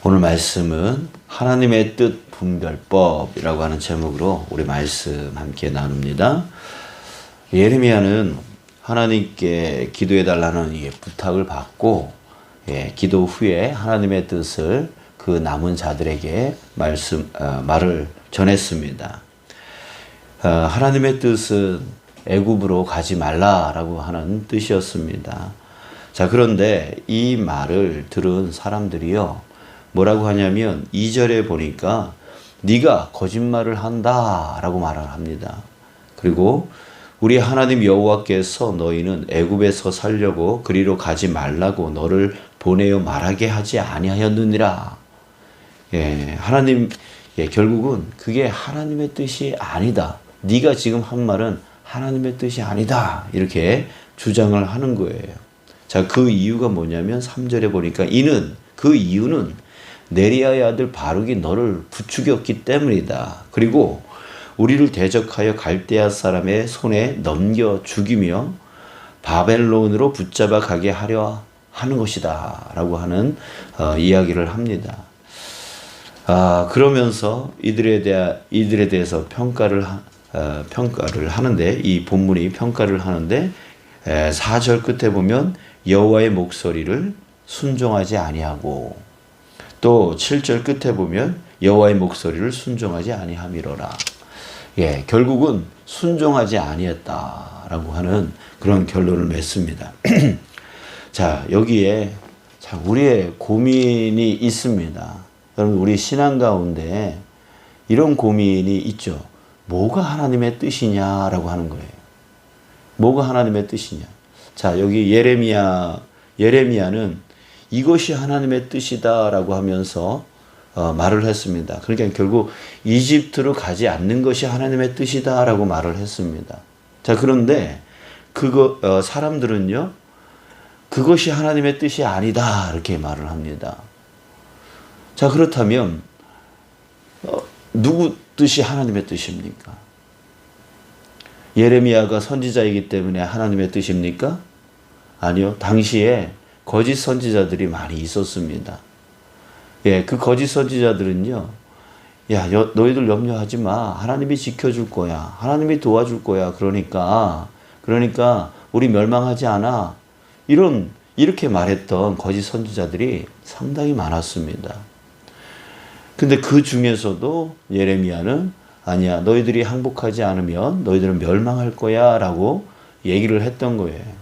오늘 말씀은 하나님의 뜻 분별법이라고 하는 제목으로 우리 말씀 함께 나눕니다. 예레미야는 하나님께 기도해 달라는 부탁을 받고 기도 후에 하나님의 뜻을 그 남은 자들에게 말을 전했습니다. 하나님의 뜻은 애굽으로 가지 말라라고 하는 뜻이었습니다. 자, 그런데 이 말을 들은 사람들이요, 뭐라고 하냐면 2절에 보니까 네가 거짓말을 한다라고 말을 합니다. 그리고 우리 하나님 여호와께서 너희는 애굽에서 살려고 그리로 가지 말라고 너를 보내어 말하게 하지 아니하였느니라. 하나님, 결국은 그게 하나님의 뜻이 아니다. 네가 지금 한 말은 하나님의 뜻이 아니다. 이렇게 주장을 하는 거예요. 자, 그 이유가 뭐냐면 3절에 보니까 그 이유는 네리야의 아들 바룩이 너를 부추겼기 때문이다. 그리고 우리를 대적하여 갈대아 사람의 손에 넘겨 죽이며 바벨론으로 붙잡아 가게 하려 하는 것이다. 라고 하는 이야기를 합니다. 그러면서 이들에 대해서 평가를 하는데, 이 본문이 평가를 하는데 4절 끝에 보면 여호와의 목소리를 순종하지 아니하고, 또 7절 끝에 보면 여호와의 목소리를 순종하지 아니함이로라. 결국은 순종하지 아니했다라고 하는 그런 결론을 맺습니다. 자, 여기에 우리의 고민이 있습니다. 여러분, 우리 신앙 가운데 이런 고민이 있죠. 뭐가 하나님의 뜻이냐라고 하는 거예요. 뭐가 하나님의 뜻이냐. 자, 여기 예레미야는 이것이 하나님의 뜻이다라고 하면서 말을 했습니다. 그러니까 결국 이집트로 가지 않는 것이 하나님의 뜻이다라고 말을 했습니다. 자, 그런데 사람들은요, 그것이 하나님의 뜻이 아니다 이렇게 말을 합니다. 자, 그렇다면 누구 뜻이 하나님의 뜻입니까? 예레미야가 선지자이기 때문에 하나님의 뜻입니까? 아니요. 당시에 거짓 선지자들이 많이 있었습니다. 그 거짓 선지자들은요, 너희들 염려하지 마. 하나님이 지켜줄 거야. 하나님이 도와줄 거야. 그러니까 우리 멸망하지 않아. 이렇게 말했던 거짓 선지자들이 상당히 많았습니다. 근데 그 중에서도 예레미야는 아니야. 너희들이 항복하지 않으면 너희들은 멸망할 거야. 라고 얘기를 했던 거예요.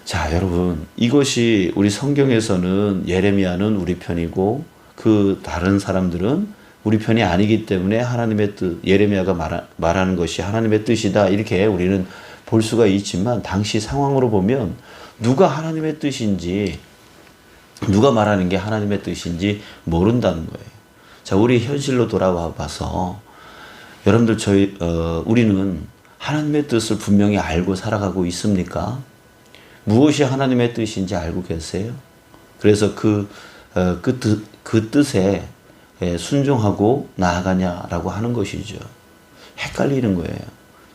자, 여러분, 이것이 우리 성경에서는 예레미야는 우리 편이고 그 다른 사람들은 우리 편이 아니기 때문에 하나님의 뜻, 예레미야가 말하는 것이 하나님의 뜻이다. 이렇게 우리는 볼 수가 있지만 당시 상황으로 보면 누가 하나님의 뜻인지, 누가 말하는 게 하나님의 뜻인지 모른다는 거예요. 자, 우리 현실로 돌아와 봐서 여러분들 우리는 하나님의 뜻을 분명히 알고 살아가고 있습니까? 무엇이 하나님의 뜻인지 알고 계세요? 그래서 그 뜻에 순종하고 나아가냐라고 하는 것이죠. 헷갈리는 거예요.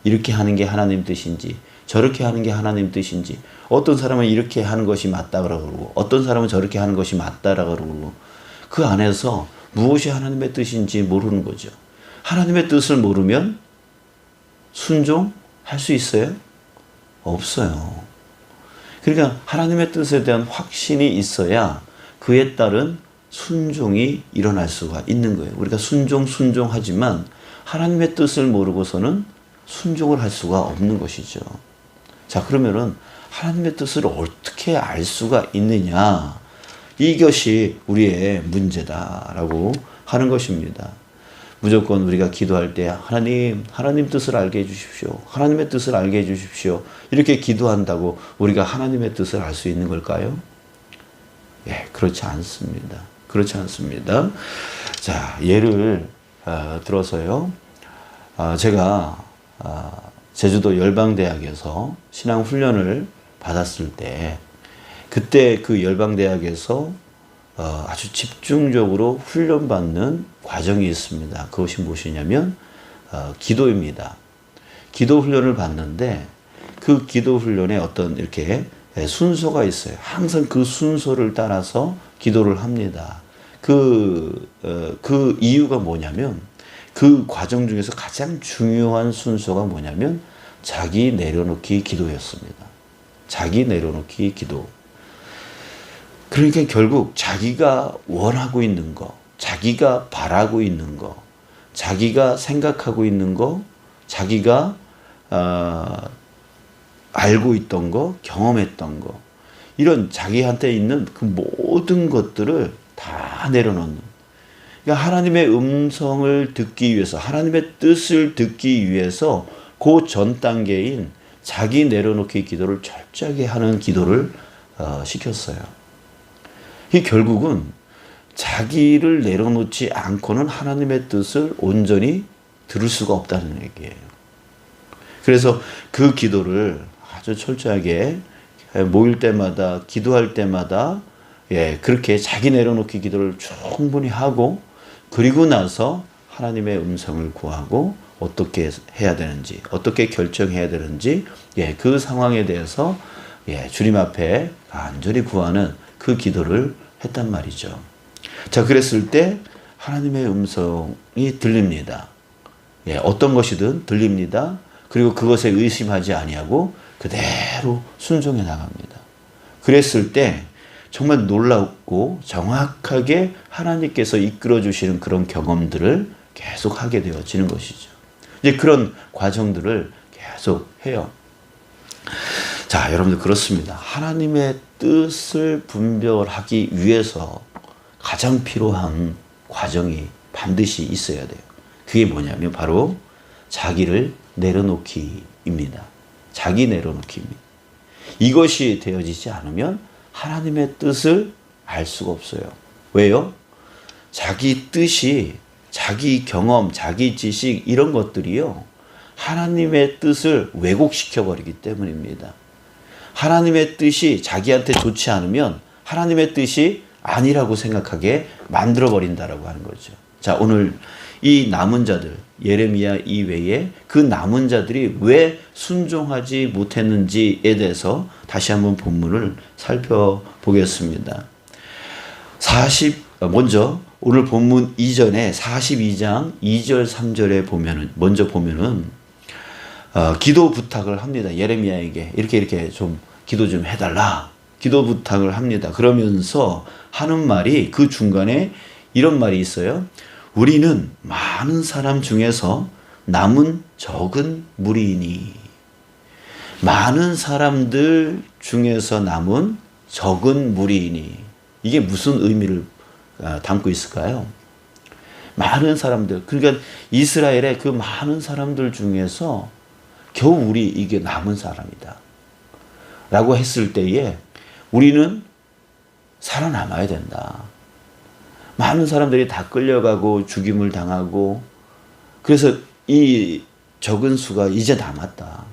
이렇게 하는 게 하나님 뜻인지, 저렇게 하는 게 하나님 뜻인지, 어떤 사람은 이렇게 하는 것이 맞다고 그러고, 어떤 사람은 저렇게 하는 것이 맞다라고 그러고, 그 안에서 무엇이 하나님의 뜻인지 모르는 거죠. 하나님의 뜻을 모르면 순종할 수 있어요? 없어요. 그러니까 하나님의 뜻에 대한 확신이 있어야 그에 따른 순종이 일어날 수가 있는 거예요. 우리가 순종하지만 하나님의 뜻을 모르고서는 순종을 할 수가 없는 것이죠. 자, 그러면은 하나님의 뜻을 어떻게 알 수가 있느냐? 이것이 우리의 문제다라고 하는 것입니다. 무조건 우리가 기도할 때 하나님 뜻을 알게 해주십시오. 하나님의 뜻을 알게 해주십시오. 이렇게 기도한다고 우리가 하나님의 뜻을 알 수 있는 걸까요? 그렇지 않습니다. 그렇지 않습니다. 자, 예를 들어서요. 제가 제주도 열방대학에서 신앙훈련을 받았을 때, 그때 그 열방대학에서 아주 집중적으로 훈련받는 과정이 있습니다. 그것이 무엇이냐면 기도입니다. 기도 훈련을 받는데 그 기도 훈련에 어떤 이렇게 순서가 있어요. 항상 그 순서를 따라서 기도를 합니다. 그 이유가 뭐냐면, 그 과정 중에서 가장 중요한 순서가 뭐냐면 자기 내려놓기 기도였습니다. 자기 내려놓기 기도. 그러니까 결국 자기가 원하고 있는 거, 자기가 바라고 있는 거, 자기가 생각하고 있는 거, 자기가 알고 있던 거, 경험했던 거, 이런 자기한테 있는 그 모든 것들을 다 내려놓는, 그러니까 하나님의 음성을 듣기 위해서, 하나님의 뜻을 듣기 위해서 그 전 단계인 자기 내려놓기 기도를 철저하게 하는 기도를 시켰어요. 이 결국은 자기를 내려놓지 않고는 하나님의 뜻을 온전히 들을 수가 없다는 얘기예요. 그래서 그 기도를 아주 철저하게 모일 때마다, 기도할 때마다 그렇게 자기 내려놓기 기도를 충분히 하고, 그리고 나서 하나님의 음성을 구하고 어떻게 해야 되는지, 어떻게 결정해야 되는지, 그 상황에 대해서 주님 앞에 간절히 구하는 그 기도를 했단 말이죠. 자, 그랬을 때 하나님의 음성이 들립니다. 어떤 것이든 들립니다. 그리고 그것에 의심하지 아니하고 그대로 순종해 나갑니다. 그랬을 때 정말 놀랍고 정확하게 하나님께서 이끌어 주시는 그런 경험들을 계속 하게 되어지는 것이죠. 이제 그런 과정들을 계속 해요. 자, 여러분들 그렇습니다. 하나님의 뜻을 분별하기 위해서 가장 필요한 과정이 반드시 있어야 돼요. 그게 뭐냐면 바로 자기를 내려놓기입니다. 자기 내려놓기입니다. 이것이 되어지지 않으면 하나님의 뜻을 알 수가 없어요. 왜요? 자기 뜻이, 자기 경험, 자기 지식, 이런 것들이요, 하나님의 뜻을 왜곡시켜 버리기 때문입니다. 하나님의 뜻이 자기한테 좋지 않으면 하나님의 뜻이 아니라고 생각하게 만들어 버린다라고 하는 거죠. 자, 오늘 이 남은 자들, 예레미야 이외에 그 남은 자들이 왜 순종하지 못했는지에 대해서 다시 한번 본문을 살펴보겠습니다. 먼저 오늘 본문 이전에 42장 2절 3절에 먼저 보면은 기도 부탁을 합니다. 예레미야에게 이렇게 좀 기도 좀 해달라. 기도 부탁을 합니다. 그러면서 하는 말이, 그 중간에 이런 말이 있어요. 우리는 많은 사람 중에서 남은 적은 무리이니. 많은 사람들 중에서 남은 적은 무리이니. 이게 무슨 의미를 담고 있을까요? 많은 사람들, 그러니까 이스라엘의 그 많은 사람들 중에서 겨우 이게 남은 사람이다 라고 했을 때에 우리는 살아남아야 된다. 많은 사람들이 다 끌려가고 죽임을 당하고, 그래서 이 적은 수가 이제 남았다.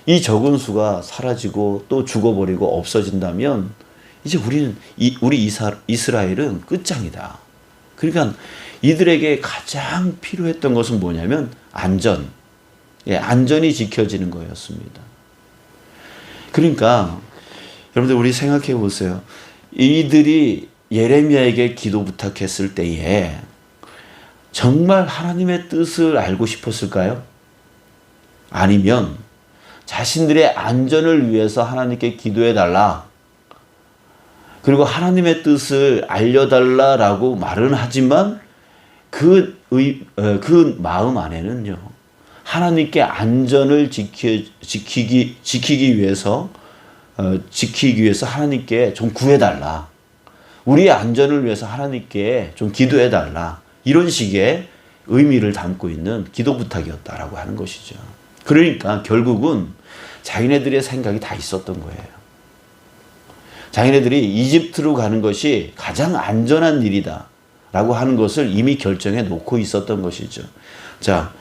이 적은 수가 사라지고 또 죽어버리고 없어진다면 이제 우리 이스라엘은 끝장이다. 그러니까 이들에게 가장 필요했던 것은 뭐냐면 안전이 지켜지는 거였습니다. 그러니까 여러분들 우리 생각해 보세요. 이들이 예레미야에게 기도 부탁했을 때에 정말 하나님의 뜻을 알고 싶었을까요? 아니면 자신들의 안전을 위해서 하나님께 기도해 달라, 그리고 하나님의 뜻을 알려달라라고 말은 하지만 그 마음 안에는요, 하나님께 안전을 지키기 위해서 하나님께 좀 구해달라, 우리의 안전을 위해서 하나님께 좀 기도해달라, 이런 식의 의미를 담고 있는 기도 부탁이었다라고 하는 것이죠. 그러니까 결국은 자기네들의 생각이 다 있었던 거예요. 자기네들이 이집트로 가는 것이 가장 안전한 일이다 라고 하는 것을 이미 결정해 놓고 있었던 것이죠. 자,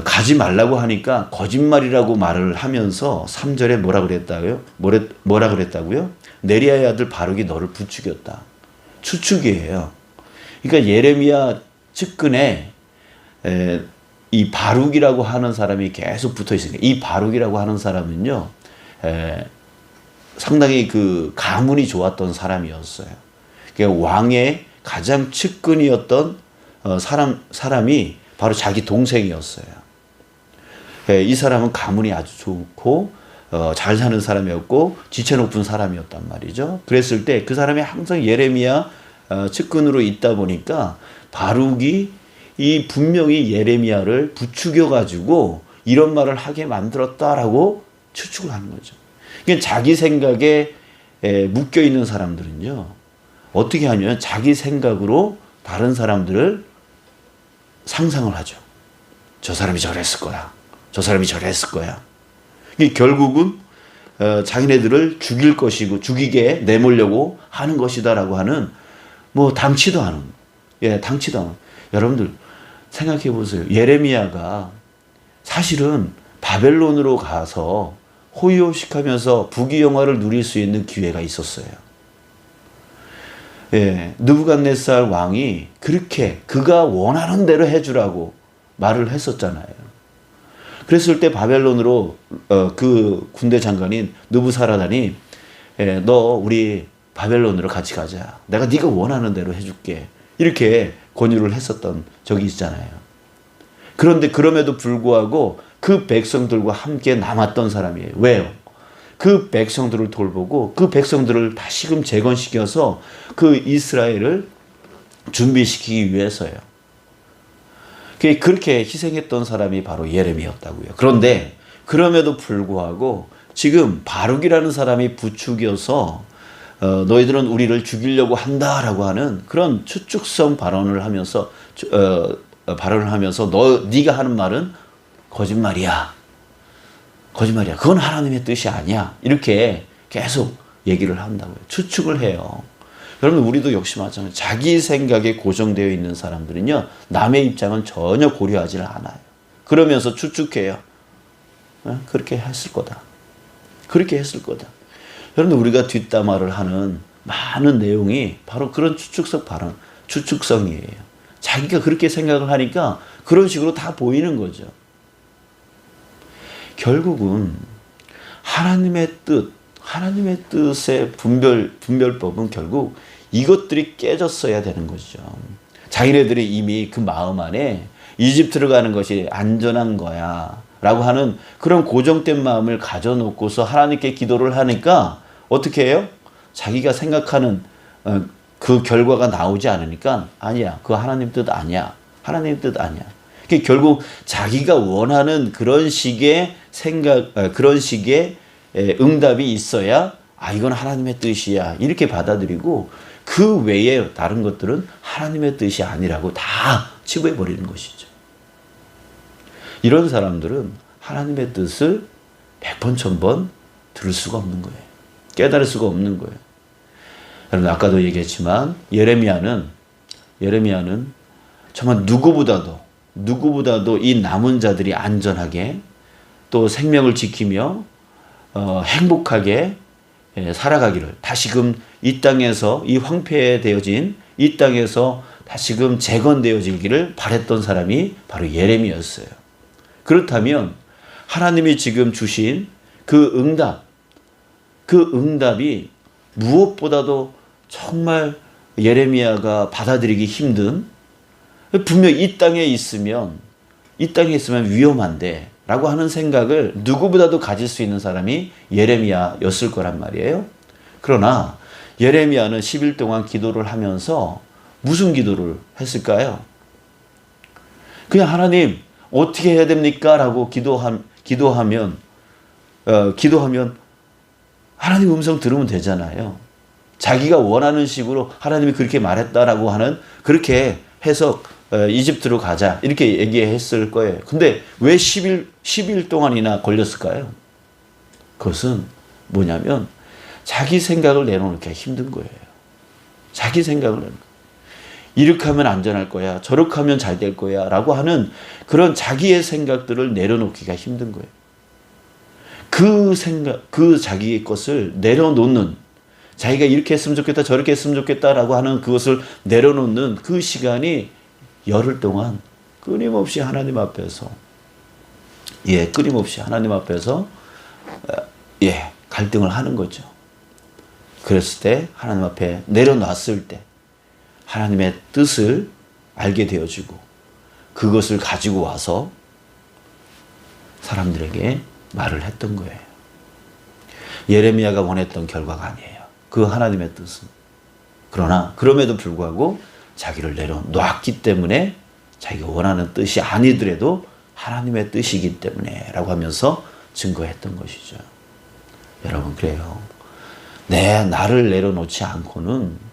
가지 말라고 하니까 거짓말이라고 말을 하면서 3절에 뭐라 그랬다고요? 네리야의 아들 바룩이 너를 부추겼다. 추측이에요. 그러니까 예레미야 측근에 이 바룩이라고 하는 사람이 계속 붙어 있으니까, 이 바룩이라고 하는 사람은요, 상당히 그 가문이 좋았던 사람이었어요. 그러니까 왕의 가장 측근이었던 사람이 바로 자기 동생이었어요. 예, 이 사람은 가문이 아주 좋고 잘 사는 사람이었고 지체 높은 사람이었단 말이죠. 그랬을 때 그 사람이 항상 예레미야 측근으로 있다 보니까 바룩이 이 분명히 예레미야를 부추겨 가지고 이런 말을 하게 만들었다라고 추측을 하는 거죠. 그러니까 자기 생각에 묶여 있는 사람들은요, 어떻게 하냐면 자기 생각으로 다른 사람들을 상상을 하죠. 저 사람이 저랬을 거야. 저 사람이 저랬을 거야. 결국은 자기네들을 죽일 것이고 죽이게 내몰려고 하는 것이다라고 하는 당치도 않은, 당치도 않은. 여러분들 생각해 보세요. 예레미야가 사실은 바벨론으로 가서 호의호식하면서 부귀영화를 누릴 수 있는 기회가 있었어요. 느부갓네살 왕이 그렇게 그가 원하는 대로 해주라고 말을 했었잖아요. 그랬을 때 바벨론으로 그 군대 장관인 느부사라단이 너 우리 바벨론으로 같이 가자. 내가 네가 원하는 대로 해줄게. 이렇게 권유를 했었던 적이 있잖아요. 그런데 그럼에도 불구하고 그 백성들과 함께 남았던 사람이에요. 왜요? 그 백성들을 돌보고 그 백성들을 다시금 재건시켜서 그 이스라엘을 준비시키기 위해서요. 그렇게 희생했던 사람이 바로 예레미야였다고요. 그런데 그럼에도 불구하고 지금 바룩이라는 사람이 부추겨서 너희들은 우리를 죽이려고 한다라고 하는 그런 추측성 발언을 하면서 네가 하는 말은 거짓말이야. 거짓말이야. 그건 하나님의 뜻이 아니야. 이렇게 계속 얘기를 한다고요. 추측을 해요. 여러분 우리도 역시 마찬가지로 자기 생각에 고정되어 있는 사람들은요, 남의 입장은 전혀 고려하지 않아요. 그러면서 추측해요. 그렇게 했을 거다. 그렇게 했을 거다. 여러분 우리가 뒷담화를 하는 많은 내용이 바로 그런 추측성 발언, 추측성이에요. 자기가 그렇게 생각을 하니까 그런 식으로 다 보이는 거죠. 결국은 하나님의 뜻의 분별법은 결국 이것들이 깨졌어야 되는 것이죠. 자기네들이 이미 그 마음 안에 이집트로 가는 것이 안전한 거야 라고 하는 그런 고정된 마음을 가져놓고서 하나님께 기도를 하니까 어떻게 해요? 자기가 생각하는 그 결과가 나오지 않으니까 아니야. 그거 하나님 뜻 아니야. 하나님 뜻 아니야. 결국 자기가 원하는 그런 식의 그런 식의 응답이 있어야 이건 하나님의 뜻이야. 이렇게 받아들이고 그 외에 다른 것들은 하나님의 뜻이 아니라고 다 치부해버리는 것이죠. 이런 사람들은 하나님의 뜻을 100번, 1000번 들을 수가 없는 거예요. 깨달을 수가 없는 거예요. 여러분 아까도 얘기했지만 예레미야는 정말 누구보다도 이 남은 자들이 안전하게 또 생명을 지키며 행복하게 살아가기를 다시금 이 땅에서 이 황폐되어진 이 땅에서 다시금 재건되어지기를 바랬던 사람이 바로 예레미야였어요. 그렇다면 하나님이 지금 주신 그 응답이 무엇보다도 정말 예레미야가 받아들이기 힘든, 분명 이 땅에 있으면 위험한데 라고 하는 생각을 누구보다도 가질 수 있는 사람이 예레미야였을 거란 말이에요. 그러나 예레미야는 10일 동안 기도를 하면서 무슨 기도를 했을까요? 그냥 하나님 어떻게 해야 됩니까? 라고 기도하면 하나님 음성 들으면 되잖아요. 자기가 원하는 식으로 하나님이 그렇게 말했다라고 하는, 그렇게 해서 이집트로 가자 이렇게 얘기했을 거예요. 근데 왜 10일 동안이나 걸렸을까요? 그것은 뭐냐면 자기 생각을 내놓기가 힘든 거예요. 자기 생각을 내놓고 이렇게 하면 안전할 거야, 저렇게 하면 잘 될 거야 라고 하는 그런 자기의 생각들을 내려놓기가 힘든 거예요. 그 자기의 것을 내려놓는, 자기가 이렇게 했으면 좋겠다 저렇게 했으면 좋겠다라고 하는 그것을 내려놓는 그 시간이 열흘 동안 끊임없이 하나님 앞에서 갈등을 하는 거죠. 그랬을 때 하나님 앞에 내려놨을 때 하나님의 뜻을 알게 되어지고 그것을 가지고 와서 사람들에게 말을 했던 거예요. 예레미야가 원했던 결과가 아니에요. 그 하나님의 뜻은. 그러나 그럼에도 불구하고 자기를 내려놓았기 때문에 자기가 원하는 뜻이 아니더라도 하나님의 뜻이기 때문에 라고 하면서 증거했던 것이죠. 여러분, 그래요. 나를 내려놓지 않고는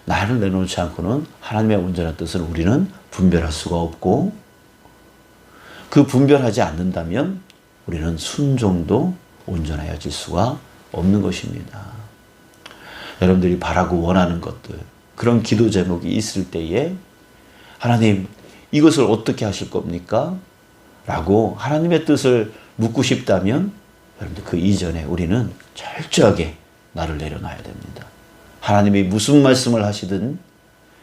하나님의 온전한 뜻을 우리는 분별할 수가 없고, 그 분별하지 않는다면 우리는 순종도 온전하여질 수가 없는 것입니다. 여러분들이 바라고 원하는 것들, 그런 기도 제목이 있을 때에 하나님, 이것을 어떻게 하실 겁니까? 라고 하나님의 뜻을 묻고 싶다면 여러분들 그 이전에 우리는 철저하게 나를 내려놔야 됩니다. 하나님이 무슨 말씀을 하시든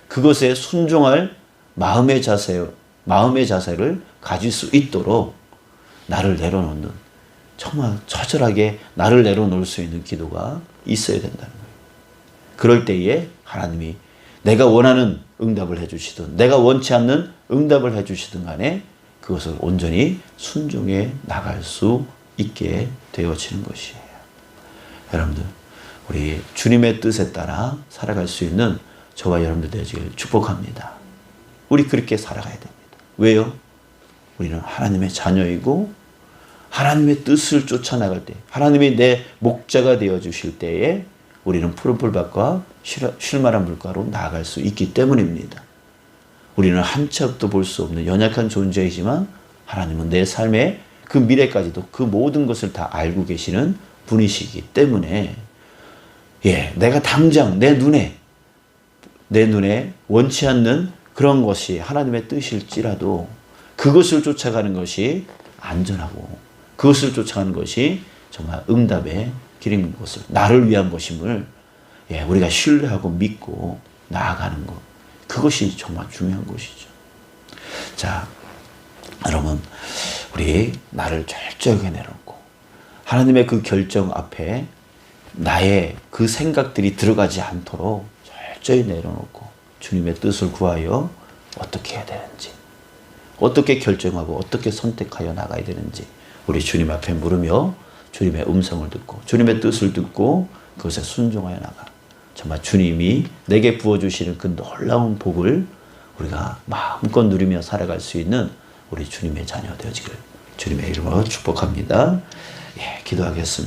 그것에 순종할 마음의 자세를 가질 수 있도록 나를 내려놓는, 정말 처절하게 나를 내려놓을 수 있는 기도가 있어야 된다는 거예요. 그럴 때에 하나님이 내가 원하는 응답을 해주시든 내가 원치 않는 응답을 해주시든 간에 그것을 온전히 순종해 나갈 수 있게 되어지는 것이에요. 여러분들, 우리 주님의 뜻에 따라 살아갈 수 있는 저와 여러분들 되시길 축복합니다. 우리 그렇게 살아가야 됩니다. 왜요? 우리는 하나님의 자녀이고 하나님의 뜻을 쫓아나갈 때, 하나님이 내 목자가 되어주실 때에 우리는 푸른 풀밭과 쉴만한 물가로 나아갈 수 있기 때문입니다. 우리는 한 치 앞도 볼 수 없는 연약한 존재이지만 하나님은 내 삶의 그 미래까지도 그 모든 것을 다 알고 계시는 분이시기 때문에 내가 당장 내 눈에 원치 않는 그런 것이 하나님의 뜻일지라도 그것을 쫓아가는 것이 안전하고 그것을 쫓아가는 것이 정말 응답의 길인 것을, 나를 위한 것임을 우리가 신뢰하고 믿고 나아가는 것, 그것이 정말 중요한 것이죠. 자, 여러분, 우리 나를 철저하게 내려놓고 하나님의 그 결정 앞에 나의 그 생각들이 들어가지 않도록 철저히 내려놓고 주님의 뜻을 구하여 어떻게 해야 되는지, 어떻게 결정하고 어떻게 선택하여 나가야 되는지 우리 주님 앞에 물으며 주님의 음성을 듣고 주님의 뜻을 듣고 그것에 순종하여 나가 정말 주님이 내게 부어주시는 그 놀라운 복을 우리가 마음껏 누리며 살아갈 수 있는 우리 주님의 자녀 되어지길 주님의 이름으로 축복합니다. 기도하겠습니다.